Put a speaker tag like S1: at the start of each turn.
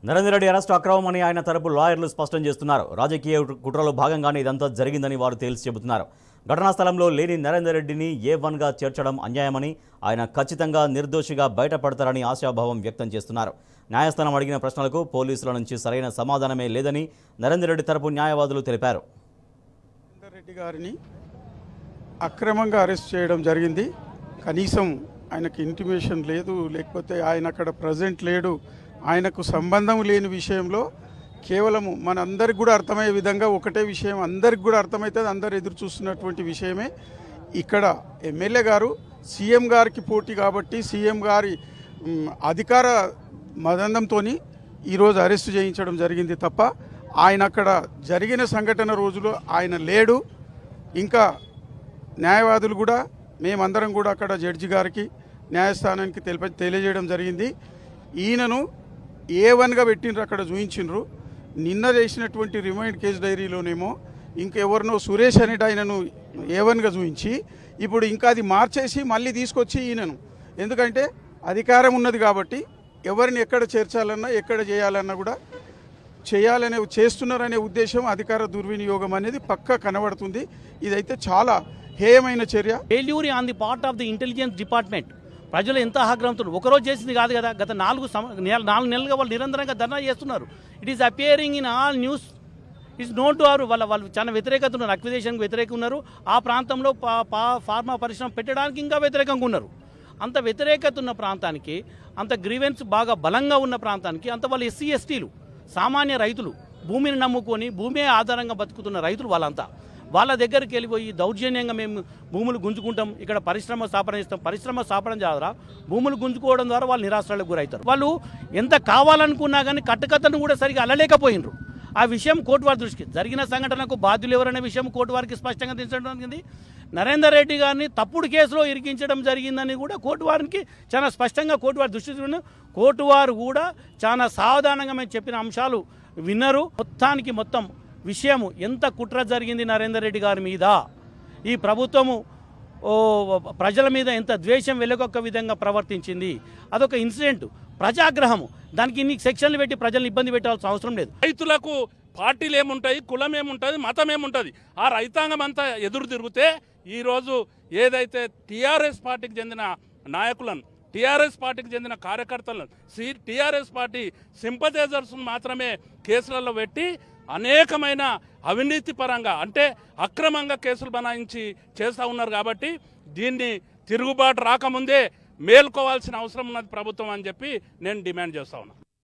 S1: Narender Reddy arrest అక్రమమని ఆయన తరపు లాయర్లు స్పష్టం చేస్తున్నారు. రాజకీయ కుట్రలో భాగంగానే ఇదంతా జరిగిందని వారు తేల్చి చెబుతున్నారు. ఘటనా స్థలంలో లేని నరేందర్ రెడ్డిని A1గా చేర్చడం అన్యాయమని, ఆయన ఖచ్చితంగా నిర్దోషిగా బయటపడతారని ఆశాభావం వ్యక్తం చేస్తున్నారు. న్యాయస్థానం అడిగిన ప్రశ్నలకు పోలీసుల నుంచి సరైన సమాధానమే లేదని నరేందర్ రెడ్డి తరపు న్యాయవాదులు తెలిపారు.
S2: నరేందర్ రెడ్డి గారిని అక్రమంగా అరెస్ట్ చేయడం జరిగింది. కనీసం ఆయనకు ఇంటిమేషన్ లేదు, లేకపోతే ఆయన అక్కడ ప్రజెంట్ లేడు, ఆయనకు సంబంధం లేని విషయంలో కేవలము మన అందరికి కూడా అర్థమయ్యే విధంగా ఒకటే విషయం, అందరికి కూడా అర్థమవుతుంది, అందరు ఎదురు చూస్తున్నటువంటి విషయమే. ఇక్కడ ఎమ్మెల్యే గారు సీఎం గారికి పోటీ కాబట్టి సీఎం గారి అధికార మదందంతో ఈరోజు అరెస్ట్ చేయించడం జరిగింది తప్ప ఆయన అక్కడ జరిగిన సంఘటన రోజులో ఆయన లేడు. ఇంకా న్యాయవాదులు కూడా మేమందరం కూడా అక్కడ జడ్జి గారికి న్యాయస్థానానికి తెలియజేయడం జరిగింది. ఈయనను A1గా పెట్టిండ్రు, అక్కడ చూయించిండ్రు. నిన్న చేసినటువంటి రిమైండ్ కేసు డైరీలోనేమో ఇంకెవరినో సురేష్ అనేటి ఆయనను A1గా చూయించి ఇప్పుడు ఇంకా అది మార్చేసి మళ్ళీ తీసుకొచ్చి ఈయనను, ఎందుకంటే అధికారం ఉన్నది కాబట్టి ఎవరిని ఎక్కడ చేర్చాలన్నా ఎక్కడ చేయాలన్నా కూడా చేస్తున్నారనే ఉద్దేశం, అధికార దుర్వినియోగం అనేది పక్కా కనబడుతుంది. ఇదైతే చాలా హేయమైన చర్య.
S3: Failure on the part of the intelligence department. ప్రజలు ఎంత ఆగ్రహంతో ఒకరోజు చేసింది కాదు కదా, గత 4 నెలలుగా వాళ్ళు నిరంతరంగా ధర్నా చేస్తున్నారు. It is appearing in all news. It's known to our. వాళ్ళు చాలా వ్యతిరేకత ఉన్నారు, అక్విజిషన్కి వ్యతిరేకంగా ఉన్నారు. ఆ ప్రాంతంలో ఫార్మా పరిశ్రమ పెట్టడానికి ఇంకా వ్యతిరేకంగా ఉన్నారు. అంత వ్యతిరేకత ఉన్న ప్రాంతానికి, అంత గ్రీవెన్స్ బాగా బలంగా ఉన్న ప్రాంతానికి, అంత వాళ్ళు SC STలు సామాన్య రైతులు, భూమిని నమ్ముకొని భూమే ఆధారంగా బతుకుతున్న రైతులు వాళ్ళంతా, వాళ్ళ దగ్గరికి వెళ్ళిపోయి దౌర్జన్యంగా మేము భూములు గుంజుకుంటాం, ఇక్కడ పరిశ్రమ స్థాపన చేస్తాం, పరిశ్రమ స్థాపన ద్వారా భూములు గుంజుకోవడం ద్వారా వాళ్ళు నిరాశ్రయాలకు గురవుతారు. వాళ్ళు ఎంత కావాలనుకున్నా కానీ కట్టుకథను కూడా సరిగా అల్లలేకపోయినరు. ఆ విషయం కోర్టు వారి దృష్టికి, జరిగిన సంఘటనకు బాధ్యులు ఎవరనే విషయం కోర్టు వారికి స్పష్టంగా తెలిసడం జరిగింది. నరేందర్ రెడ్డి గారిని తప్పుడు కేసులో ఇరికించడం జరిగిందని కూడా కోర్టు వారికి చాలా స్పష్టంగా కోర్టు వారి దృష్టి, కోర్టు వారు కూడా చాలా సావధానంగా మేము చెప్పిన అంశాలు విన్నారు. మొత్తం విషయము ఎంత కుట్ర జరిగింది నరేందర్ రెడ్డి గారి మీద, ఈ ప్రభుత్వము ప్రజల మీద ఎంత ద్వేషం వెలుగొక్క విధంగా ప్రవర్తించింది, అదొక ఇన్సిడెంట్, ప్రజాగ్రహము. దానికి ఇన్ని సెక్షన్లు పెట్టి ప్రజల్ని ఇబ్బంది పెట్టాల్సిన అవసరం లేదు.
S4: రైతులకు పార్టీలు ఏముంటాయి, కులం ఏముంటుంది, మతం ఏముంటుంది, ఆ రైతాంగం అంతా ఎదురు తిరిగితే ఈరోజు ఏదైతే టీఆర్ఎస్ పార్టీకి చెందిన నాయకులను, టీఆర్ఎస్ పార్టీకి చెందిన కార్యకర్తలను, టీఆర్ఎస్ పార్టీ సింపథైజర్స్ మాత్రమే కేసులలో పెట్టి అనేకమైన అవినీతి పరంగా అంటే అక్రమంగా కేసులు బనాయించి చేస్తూ ఉన్నారు. కాబట్టి దీన్ని తిరుగుబాటు రాకముందే మేల్కోవాల్సిన అవసరం ఉన్నది ప్రభుత్వం అని చెప్పి నేను డిమాండ్ చేస్తా ఉన్నా.